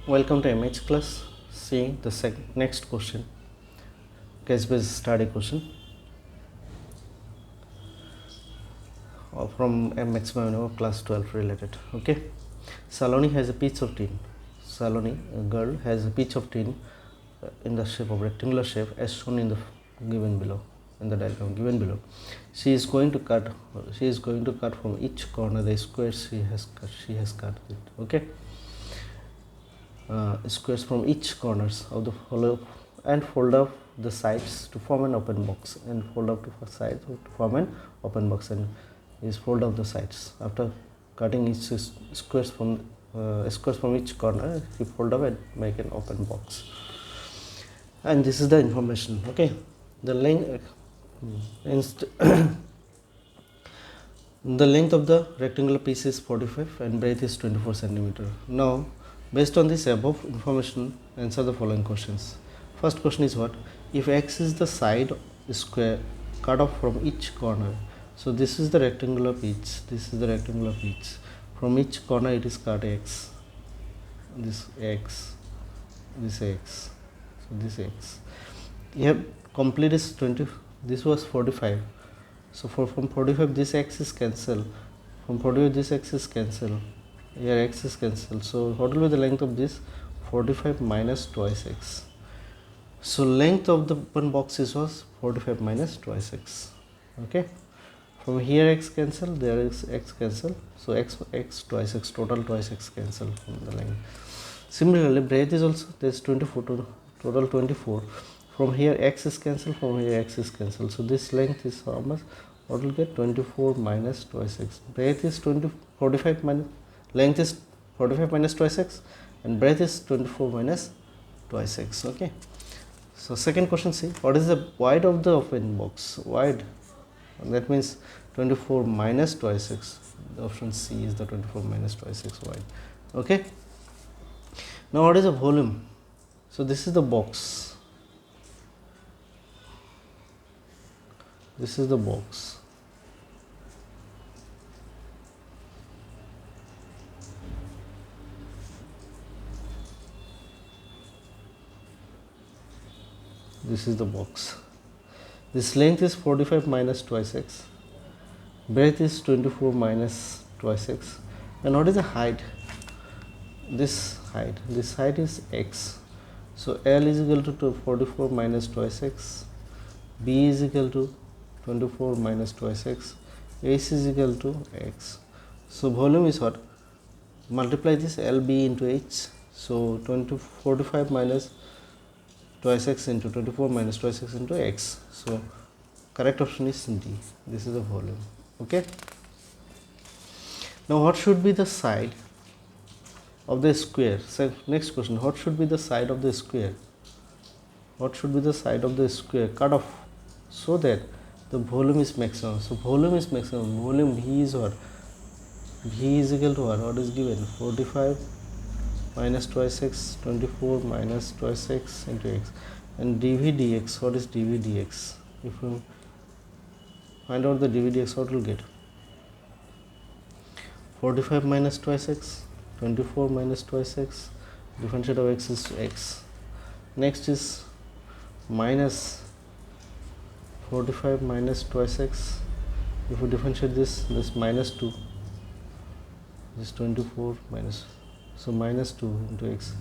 Welcome to MH class. See the next question, case based study question from MX class 12 related. Okay, Saloni has a piece of tin. Saloni, a girl, has a piece of tin in the shape of rectangular shape as shown in the given below, in the diagram given below. She is going to cut from each corner the squares she has cut it. Okay. Squares from each corners of the hollow and fold up the sides to form an open box, and fold up to sides to form an open box, and is fold up the sides. After cutting each squares from each corner, you fold up and make an open box. And this is the information. Okay, the length the length of the rectangular piece is 45 and breadth is 24 centimeter. Now, based on this above information, answer the following questions. First question is what? If x is the side square cut off from each corner, so this is the rectangular piece. This is the rectangular piece. From each corner, it is cut x. This x, this x, so this x. You have complete is 20. This was 45. So from 45 this x is cancelled. From 45 this x is cancelled. Here x is cancelled. So what will be the length of this? 45 minus twice x. So length of the open box was 45 minus twice x. Okay. From here x cancel, there is x cancel. So x twice x, total twice x cancel from the length. Similarly, breadth is also there is 24 total 24. From here x is cancelled, from here x is cancelled. So this length is how much? What will get? 24 minus twice x. Breadth is 45 minus, length is 45 minus twice x, and breadth is 24 minus twice x. Okay. So second question, see, what is the wide of the open box? Wide, that means 24 minus twice x. The option C is the 24 minus twice x wide. Okay. Now what is the volume? So this is the box. This is the box. This is the box. This length is 45 minus twice x. Breadth is 24 minus twice x. And what is the height? This height is x. So L is equal to 44 minus twice x. B is equal to 24 minus twice x. H is equal to x. So volume is what? Multiply this LB into H. So 45 minus twice x into 24 minus twice x into x. So correct option is D. This is the volume. Okay. Now what should be the side of the square? So next question, what should be the side of the square? What should be the side of the square cut off so that the volume is maximum? So volume is maximum. Volume V is what? V is equal to what? What is given? 45 minus twice x, 24 minus twice x into x, and dv dx. What is dv dx? If we find out the dv dx, what will get? 45 minus twice x, 24 minus twice x, differentiate of x is x. Next is minus 45 minus twice x. If we differentiate this minus 2, this 24 minus, so minus 2 into x.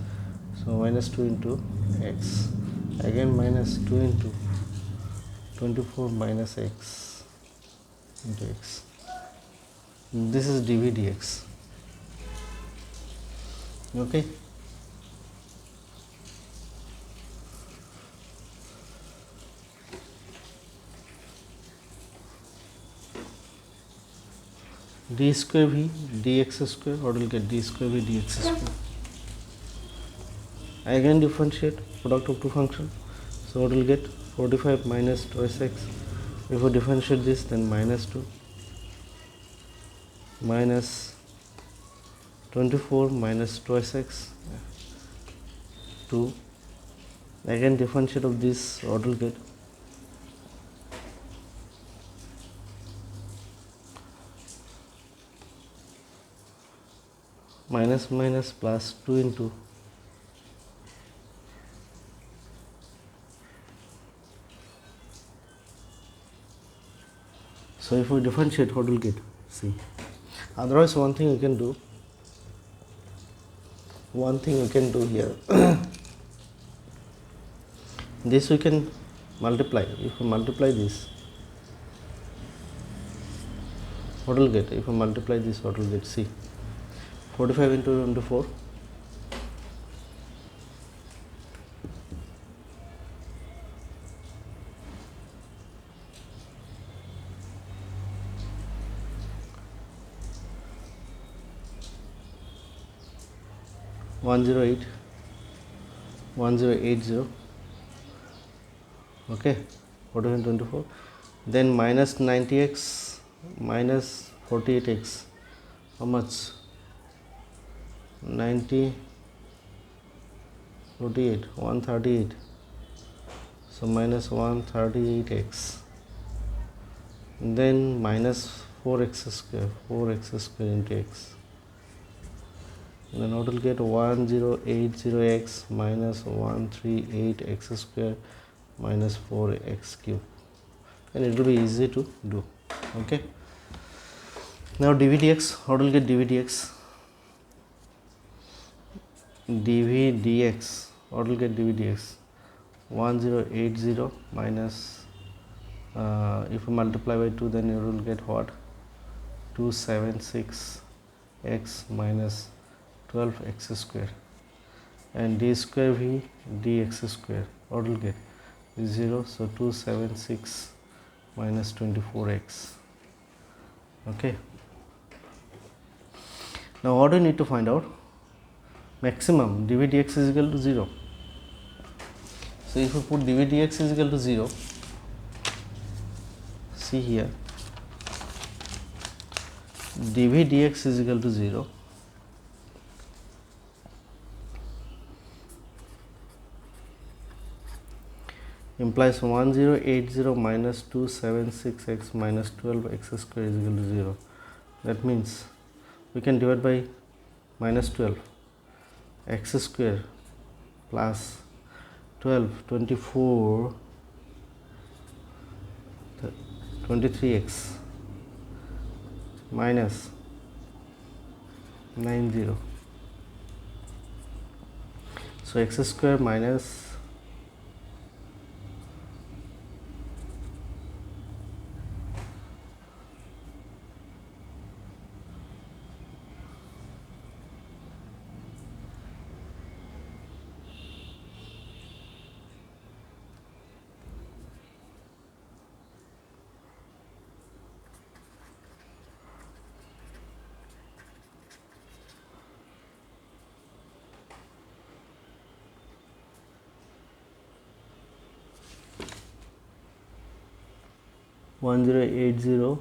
So minus 2 into x. Again minus 2 into 24 minus x into x. This is dv dx. Okay. D square V dx square, what will get? D square V dx square. Again differentiate product of two functions. So what will get? 45 minus twice x. If we differentiate this, then minus 2 minus 24 minus twice x 2. Again differentiate of this, what will get? minus minus plus 2 into So if we differentiate, what will get? C. Otherwise, one thing we can do here, this we can multiply. If we multiply this, what will get? If we multiply this, what will get? C. 45 into 24. 108, 1080. Okay, 45 and 24. Then minus 90x minus 48x. How much? 90, 48, 138. So minus 138x. Then minus 4x square, 4x square into x. Then what will get? 1080x minus 138x square minus 4x cube, and it will be easy to do. Okay, now dv dx, what will get? Dv dx, what will get? Dv dx, 1080 minus, if you multiply by 2, then you will get what? 276x minus 12x square, and d square v dx square, what will get? 0. So 276 minus 24x. Okay, now what do we need to find out? Maximum. Dv dx is equal to 0. So if we put dv dx is equal to 0, see here, dv dx is equal to 0, implies 1080 minus 276x minus 12x square is equal to 0. That means we can divide by minus 12, x square plus 12, 24, 23x minus 90. So x square minus one zero eight zero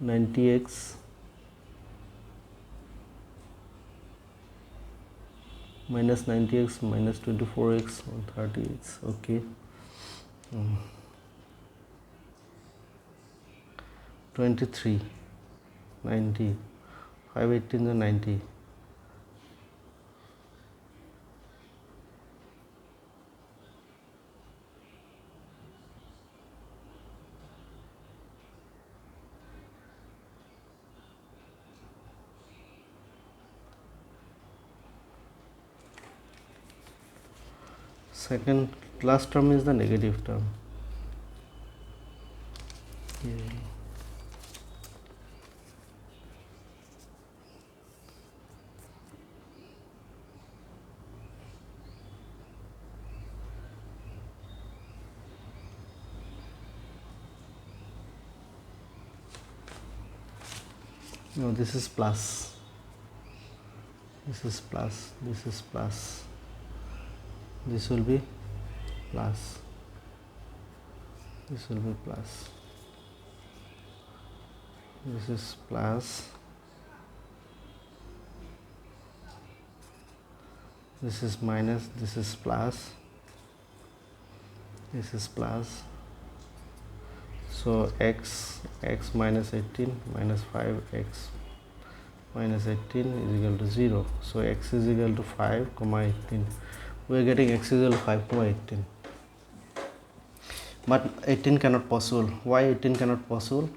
90x minus 90x minus 24x 130x. Okay, 23 90 518 to 90. Second last term is the negative term. No, this is plus, this is plus, this is plus, this will be plus, this will be plus, this is plus, this is minus, this is plus, this is plus. So x minus 18 minus 5x minus 18 is equal to 0. So x is equal to 5 comma 18. We are getting x is equal to 5 comma 18. but 18 cannot possible. Why 18 cannot possible?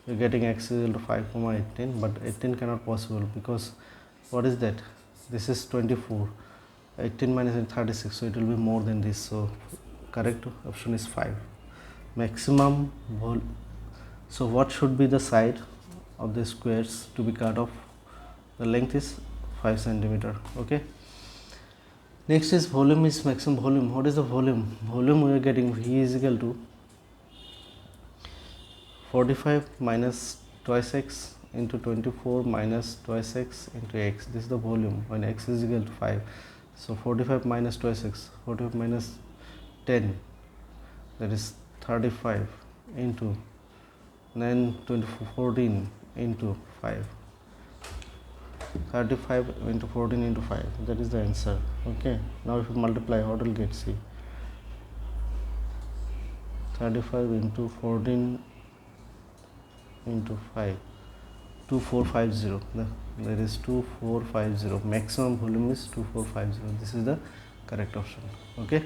You're getting x is equal to 5 comma 18, but 18 cannot possible because what is that? This is 24, 18 minus 36, so it will be more than this. So correct option is 5. Maximum so what should be the side of the squares to be cut off? The length is 5 centimeter. Okay, next is volume is maximum volume. What is the volume? Volume we are getting V is equal to 45 minus twice x into 24 minus twice x into x. This is the volume when x is equal to 5. So 45 minus twice x, 45 minus 10, that is 35 into then 14 into 5, 35 into 14 into 5, that is the answer. Okay, now if you multiply, what will get? See, 35 into 14 into 5, 2450, that is 2450. Maximum volume is 2450. This is the correct option. Okay.